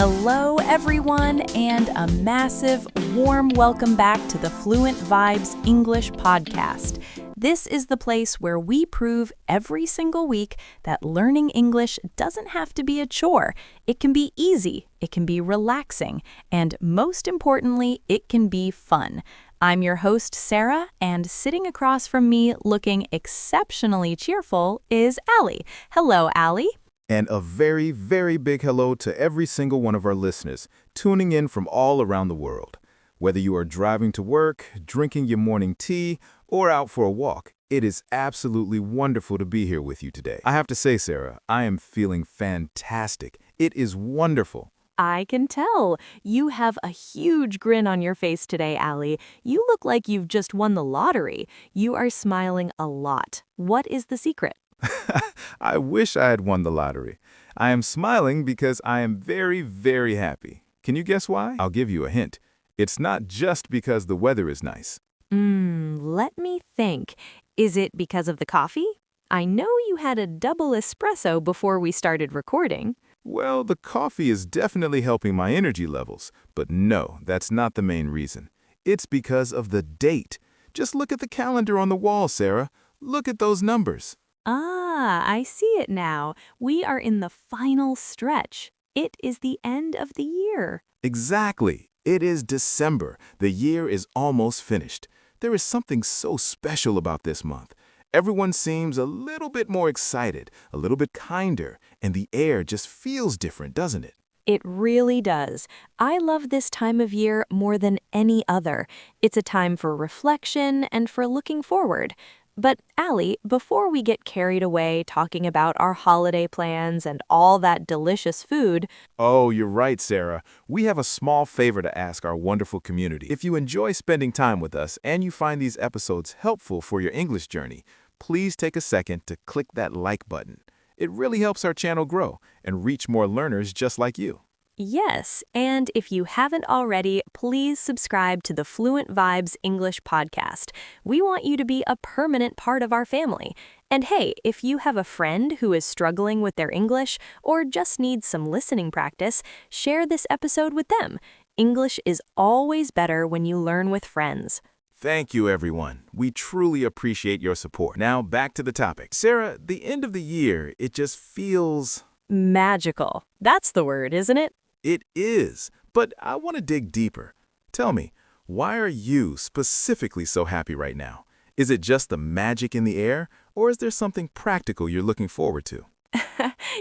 Hello, everyone, and a massive, warm welcome back to the Fluent Vibes English podcast. This is the place where we prove every single week that learning English doesn't have to be a chore. It can be easy, it can be relaxing, and most importantly, it can be fun. I'm your host, Sarah, and sitting across from me looking exceptionally cheerful is Allie. Hello, Allie. And a very, very big hello to every single one of our listeners tuning in from all around the world. Whether you are driving to work, drinking your morning tea, or out for a walk, it is absolutely wonderful to be here with you today. I have to say, Sarah, I am feeling fantastic. It is wonderful. I can tell. You have a huge grin on your face today, Allie. You look like you've just won the lottery. You are smiling a lot. What is the secret? I wish I had won the lottery. I am smiling because I am very, very happy. Can you guess why? I'll give you a hint. It's not just because the weather is nice. Let me think. Is it because of the coffee? I know you had a double espresso before we started recording. Well, the coffee is definitely helping my energy levels, but no, that's not the main reason. It's because of the date. Just look at the calendar on the wall, Sarah. Look at those numbers. I see it now. We are in the final stretch. It is the end of the year. Exactly. It is December. The year is almost finished. There is something so special about this month. Everyone seems a little bit more excited, a little bit kinder, and the air just feels different, doesn't it? It really does. I love this time of year more than any other. It's a time for reflection and for looking forward. But, Allie, before we get carried away talking about our holiday plans and all that delicious food... Oh, you're right, Sarah. We have a small favor to ask our wonderful community. If you enjoy spending time with us and you find these episodes helpful for your English journey, please take a second to click that like button. It really helps our channel grow and reach more learners just like you. Yes, and if you haven't already, please subscribe to the Fluent Vibes English podcast. We want you to be a permanent part of our family. And hey, if you have a friend who is struggling with their English or just needs some listening practice, share this episode with them. English is always better when you learn with friends. Thank you, everyone. We truly appreciate your support. Now, back to the topic. Sarah, the end of the year, it just feels... magical. That's the word, isn't it? It is, but I want to dig deeper. Tell me, why are you specifically so happy right now? Is it just the magic in the air, or is there something practical you're looking forward to?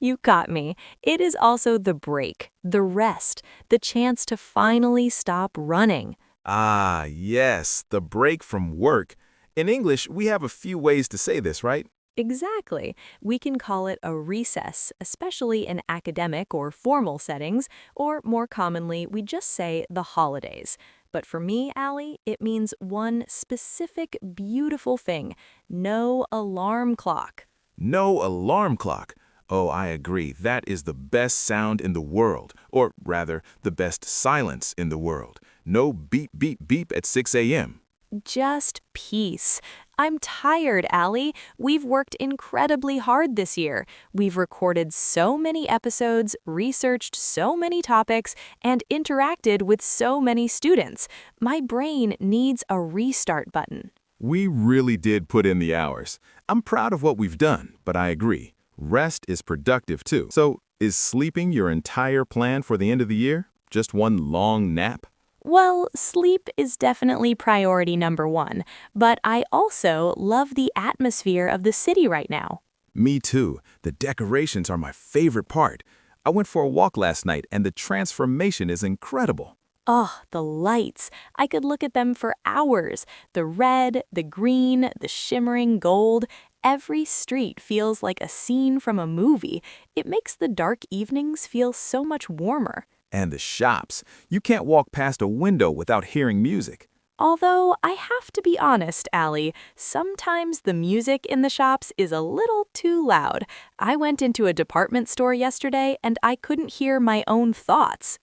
You got me. It is also the break, the rest, the chance to finally stop running. Ah, yes, the break from work. In English, we have a few ways to say this, right? Exactly. We can call it a recess, especially in academic or formal settings, or more commonly, we just say the holidays. But for me, Allie, it means one specific beautiful thing: no alarm clock. No alarm clock. Oh, I agree. That is the best sound in the world, or rather, the best silence in the world. No beep, beep, beep at 6 a.m. Just peace. I'm tired, Allie. We've worked incredibly hard this year. We've recorded so many episodes, researched so many topics, and interacted with so many students. My brain needs a restart button. We really did put in the hours. I'm proud of what we've done, but I agree. Rest is productive too. So, is sleeping your entire plan for the end of the year? Just one long nap? Well, sleep is definitely priority number one, but I also love the atmosphere of the city right now. Me too. The decorations are my favorite part. I went for a walk last night and the transformation is incredible. Oh, the lights. I could look at them for hours. The red, the green, the shimmering gold. Every street feels like a scene from a movie. It makes the dark evenings feel so much warmer. And the shops. You can't walk past a window without hearing music. Although, I have to be honest, Allie, sometimes the music in the shops is a little too loud. I went into a department store yesterday and I couldn't hear my own thoughts.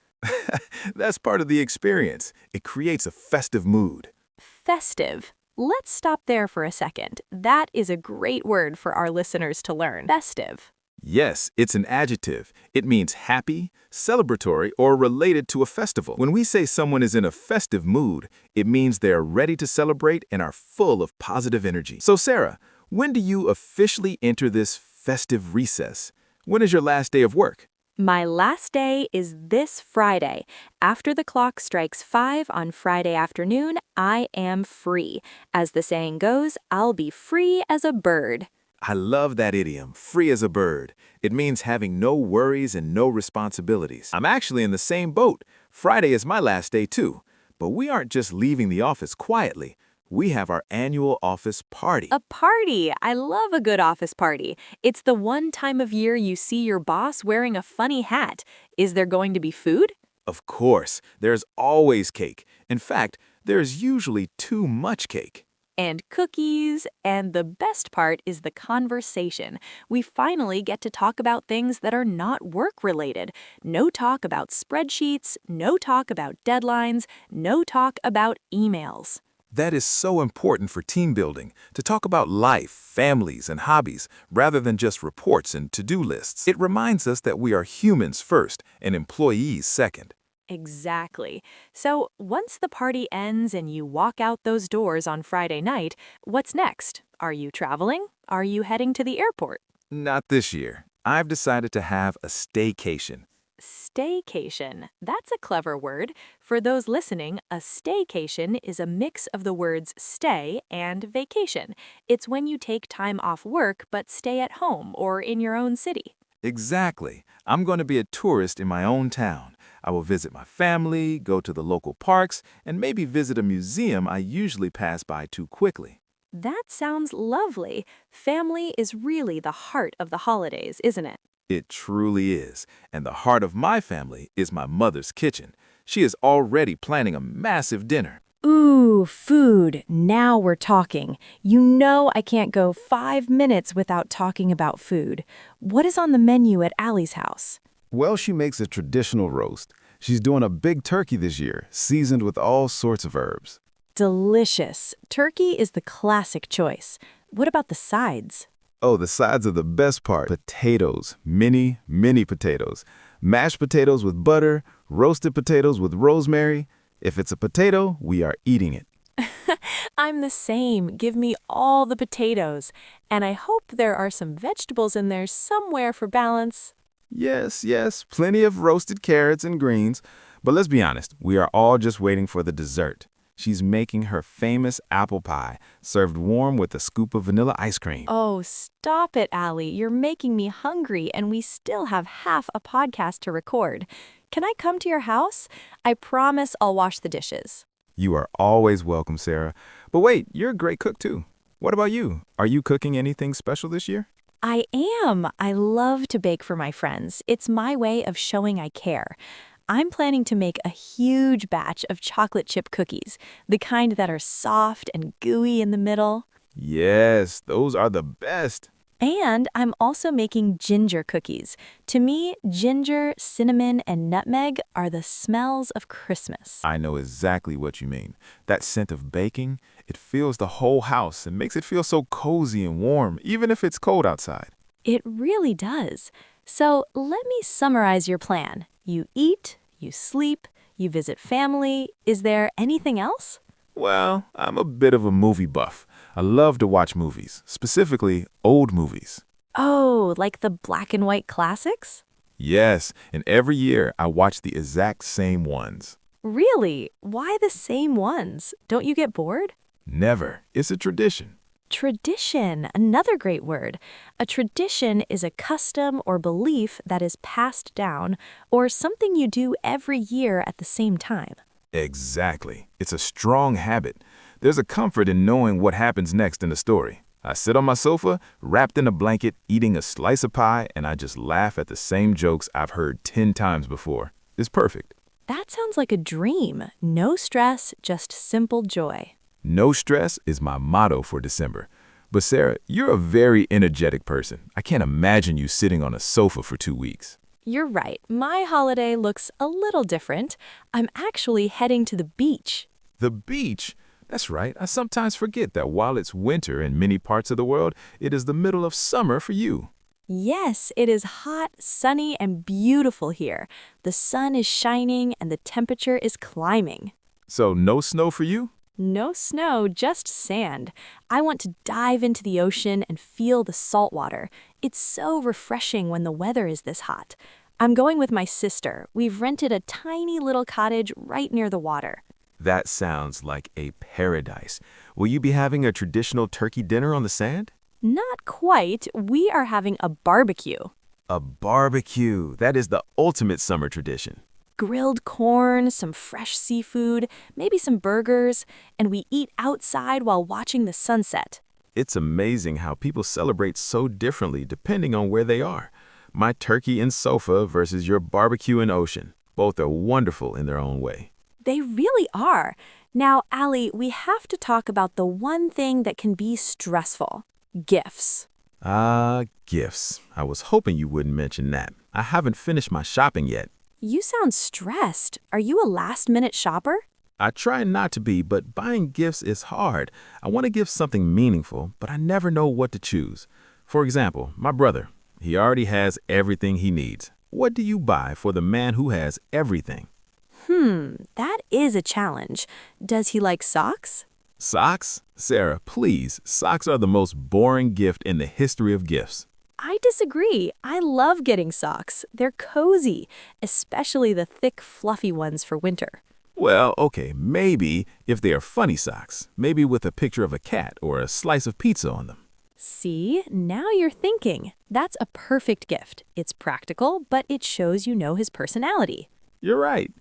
That's part of the experience. It creates a festive mood. Festive. Let's stop there for a second. That is a great word for our listeners to learn. Festive. Yes, it's an adjective. It means happy, celebratory, or related to a festival. When we say someone is in a festive mood, it means they are ready to celebrate and are full of positive energy. So, Sarah, when do you officially enter this festive recess? When is your last day of work? My last day is this Friday. After the clock strikes 5 on Friday afternoon, I am free. As the saying goes, I'll be free as a bird. I love that idiom, free as a bird. It means having no worries and no responsibilities. I'm actually in the same boat. Friday is my last day too. But we aren't just leaving the office quietly. We have our annual office party. A party! I love a good office party. It's the one time of year you see your boss wearing a funny hat. Is there going to be food? Of course, there's always cake. In fact, there's usually too much cake. And cookies, and the best part is the conversation. We finally get to talk about things that are not work-related. No talk about spreadsheets, no talk about deadlines, no talk about emails. That is so important for team building, to talk about life, families, and hobbies, rather than just reports and to-do lists. It reminds us that we are humans first and employees second. Exactly. So once the party ends and you walk out those doors on Friday night, what's next? Are you traveling? Are you heading to the airport? Not this year. I've decided to have a staycation. Staycation. That's a clever word. For those listening, a staycation is a mix of the words stay and vacation. It's when you take time off work but stay at home or in your own city. Exactly. I'm going to be a tourist in my own town. I will visit my family, go to the local parks, and maybe visit a museum I usually pass by too quickly. That sounds lovely. Family is really the heart of the holidays, isn't it? It truly is. And the heart of my family is my mother's kitchen. She is already planning a massive dinner. Ooh, food. Now we're talking. You know I can't go 5 minutes without talking about food. What is on the menu at Allie's house? Well, she makes a traditional roast. She's doing a big turkey this year, seasoned with all sorts of herbs. Delicious. Turkey is the classic choice. What about the sides? Oh, the sides are the best part. Potatoes. Mini potatoes. Mashed potatoes with butter, roasted potatoes with rosemary. If it's a potato, we are eating it. I'm the same. Give me all the potatoes. And I hope there are some vegetables in there somewhere for balance. Yes, plenty of roasted carrots and greens. But let's be honest, we are all just waiting for the dessert. She's making her famous apple pie, served warm with a scoop of vanilla ice cream. Oh, stop it, Allie. You're making me hungry, and we still have half a podcast to record. Can I come to your house? I promise I'll wash the dishes. You are always welcome, Sarah. But wait, you're a great cook too. What about you? Are you cooking anything special this year? I am. I love to bake for my friends. It's my way of showing I care. I'm planning to make a huge batch of chocolate chip cookies, the kind that are soft and gooey in the middle. Yes, those are the best. And I'm also making ginger cookies. To me, ginger, cinnamon, and nutmeg are the smells of Christmas. I know exactly what you mean. That scent of baking, it fills the whole house and makes it feel so cozy and warm, even if it's cold outside. It really does. So let me summarize your plan. You eat, you sleep, you visit family. Is there anything else? Well, I'm a bit of a movie buff. I love to watch movies, specifically old movies. Oh, like the black and white classics? Yes, and every year I watch the exact same ones. Really? Why the same ones? Don't you get bored? Never. It's a tradition. Tradition, another great word. A tradition is a custom or belief that is passed down, or something you do every year at the same time. Exactly. It's a strong habit. There's a comfort in knowing what happens next in the story. I sit on my sofa, wrapped in a blanket, eating a slice of pie, and I just laugh at the same jokes I've heard 10 times before. It's perfect. That sounds like a dream. No stress, just simple joy. No stress is my motto for December. But Sarah, you're a very energetic person. I can't imagine you sitting on a sofa for 2 weeks. You're right. My holiday looks a little different. I'm actually heading to the beach. The beach? That's right. I sometimes forget that while it's winter in many parts of the world, it is the middle of summer for you. Yes, it is hot, sunny, and beautiful here. The sun is shining and the temperature is climbing. So no snow for you? No snow, just sand. I want to dive into the ocean and feel the salt water. It's so refreshing when the weather is this hot. I'm going with my sister. We've rented a tiny little cottage right near the water. That sounds like a paradise. Will you be having a traditional turkey dinner on the sand? Not quite. We are having a barbecue. A barbecue. That is the ultimate summer tradition. Grilled corn, some fresh seafood, maybe some burgers, and we eat outside while watching the sunset. It's amazing how people celebrate so differently depending on where they are. My turkey and sofa versus your barbecue and ocean. Both are wonderful in their own way. They really are. Now, Allie, we have to talk about the one thing that can be stressful. Gifts. Gifts. I was hoping you wouldn't mention that. I haven't finished my shopping yet. You sound stressed. Are you a last-minute shopper? I try not to be, but buying gifts is hard. I want to give something meaningful, but I never know what to choose. For example, my brother. He already has everything he needs. What do you buy for the man who has everything? That is a challenge. Does he like socks? Socks? Sarah, please. Socks are the most boring gift in the history of gifts. I disagree. I love getting socks. They're cozy, especially the thick, fluffy ones for winter. Well, okay, maybe if they are funny socks. Maybe with a picture of a cat or a slice of pizza on them. See, now you're thinking. That's a perfect gift. It's practical, but it shows you know his personality. You're right.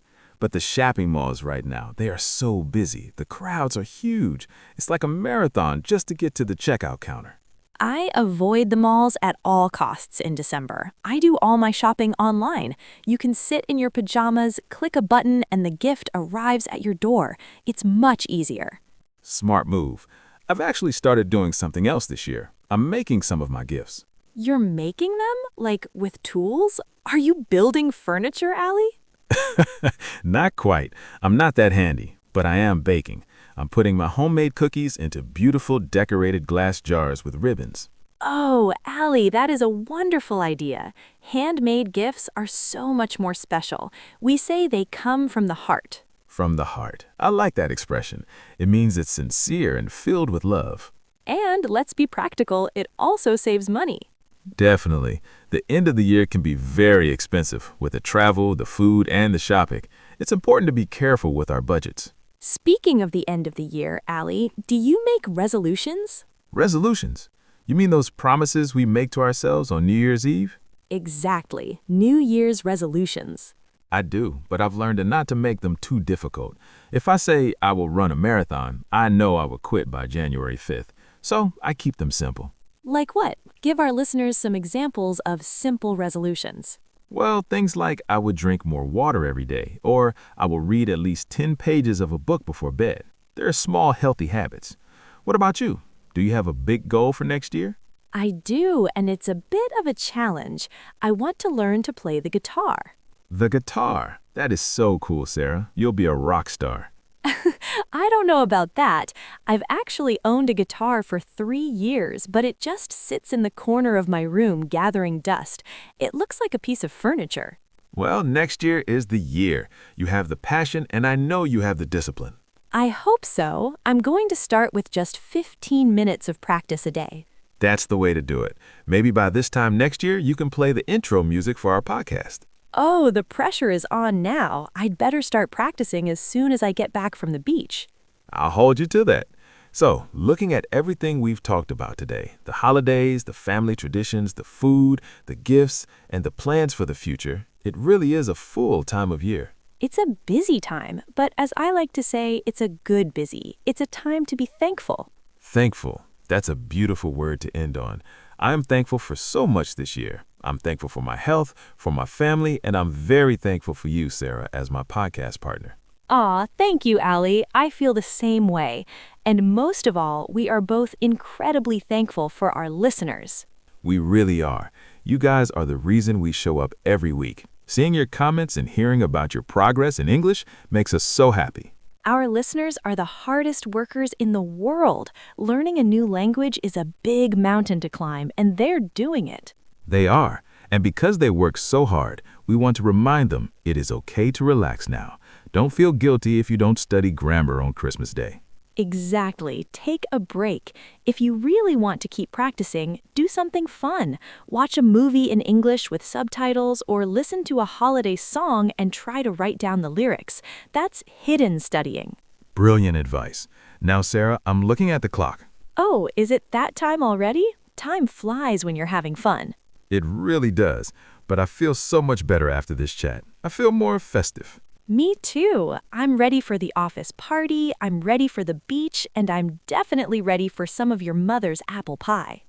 But the shopping malls right now, they are so busy. The crowds are huge. It's like a marathon just to get to the checkout counter. I avoid the malls at all costs in December. I do all my shopping online. You can sit in your pajamas, click a button, and the gift arrives at your door. It's much easier. Smart move. I've actually started doing something else this year. I'm making some of my gifts. You're making them? Like with tools? Are you building furniture, Allie? Not quite. I'm not that handy, but I am baking. I'm putting my homemade cookies into beautiful decorated glass jars with ribbons. Oh, Allie, that is a wonderful idea. Handmade gifts are so much more special. We say they come from the heart. From the heart. I like that expression. It means it's sincere and filled with love. And let's be practical, it also saves money. Definitely. The end of the year can be very expensive with the travel, the food, and the shopping. It's important to be careful with our budgets. Speaking of the end of the year, Allie, do you make resolutions? Resolutions? You mean those promises we make to ourselves on New Year's Eve? Exactly. New Year's resolutions. I do, but I've learned not to make them too difficult. If I say I will run a marathon, I know I will quit by January 5th. So I keep them simple. Like what? Give our listeners some examples of simple resolutions. Well, things like I would drink more water every day, or I will read at least 10 pages of a book before bed. They're small, healthy habits. What about you? Do you have a big goal for next year? I do, and it's a bit of a challenge. I want to learn to play the guitar. The guitar. That is so cool, Sarah. You'll be a rock star. I don't know about that. I've actually owned a guitar for 3 years, but it just sits in the corner of my room gathering dust. It looks like a piece of furniture. Well, next year is the year. You have the passion, and I know you have the discipline. I hope so. I'm going to start with just 15 minutes of practice a day. That's the way to do it. Maybe by this time next year, you can play the intro music for our podcast. Oh, the pressure is on now. I'd better start practicing as soon as I get back from the beach. I'll hold you to that. So, looking at everything we've talked about today, the holidays, the family traditions, the food, the gifts, and the plans for the future, it really is a full time of year. It's a busy time, but as I like to say, it's a good busy. It's a time to be thankful. Thankful. That's a beautiful word to end on. I am thankful for so much this year. I'm thankful for my health, for my family, and I'm very thankful for you, Sarah, as my podcast partner. Aw, thank you, Allie. I feel the same way. And most of all, we are both incredibly thankful for our listeners. We really are. You guys are the reason we show up every week. Seeing your comments and hearing about your progress in English makes us so happy. Our listeners are the hardest workers in the world. Learning a new language is a big mountain to climb, and they're doing it. They are. And because they work so hard, we want to remind them it is okay to relax now. Don't feel guilty if you don't study grammar on Christmas Day. Exactly. Take a break. If you really want to keep practicing, do something fun. Watch a movie in English with subtitles or listen to a holiday song and try to write down the lyrics. That's hidden studying. Brilliant advice. Now, Sarah, I'm looking at the clock. Oh, is it that time already? Time flies when you're having fun. It really does, but I feel so much better after this chat. I feel more festive. Me too. I'm ready for the office party, I'm ready for the beach, and I'm definitely ready for some of your mother's apple pie.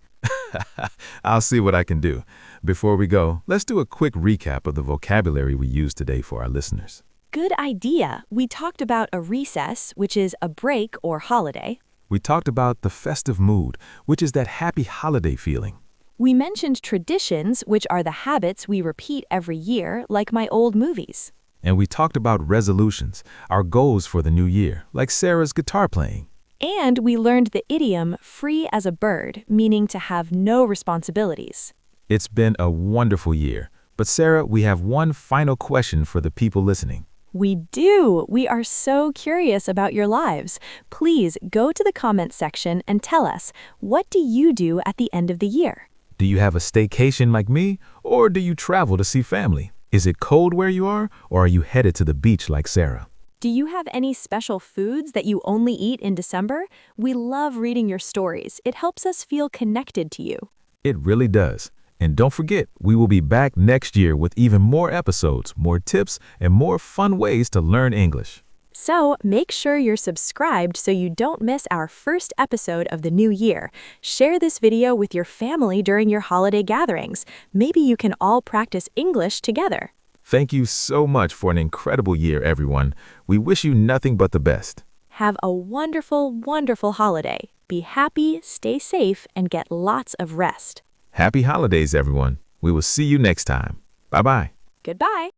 I'll see what I can do. Before we go, let's do a quick recap of the vocabulary we used today for our listeners. Good idea. We talked about a recess, which is a break or holiday. We talked about the festive mood, which is that happy holiday feeling. We mentioned traditions, which are the habits we repeat every year, like my old movies. And we talked about resolutions, our goals for the new year, like Sarah's guitar playing. And we learned the idiom free as a bird, meaning to have no responsibilities. It's been a wonderful year. But Sarah, we have one final question for the people listening. We do. We are so curious about your lives. Please go to the comments section and tell us, what do you do at the end of the year? Do you have a staycation like me, or do you travel to see family? Is it cold where you are, or are you headed to the beach like Sarah? Do you have any special foods that you only eat in December? We love reading your stories. It helps us feel connected to you. It really does. And don't forget, we will be back next year with even more episodes, more tips, and more fun ways to learn English. So make sure you're subscribed so you don't miss our first episode of the new year. Share this video with your family during your holiday gatherings. Maybe you can all practice English together. Thank you so much for an incredible year, everyone. We wish you nothing but the best. Have a wonderful, wonderful holiday. Be happy, stay safe, and get lots of rest. Happy holidays, everyone. We will see you next time. Bye-bye. Goodbye.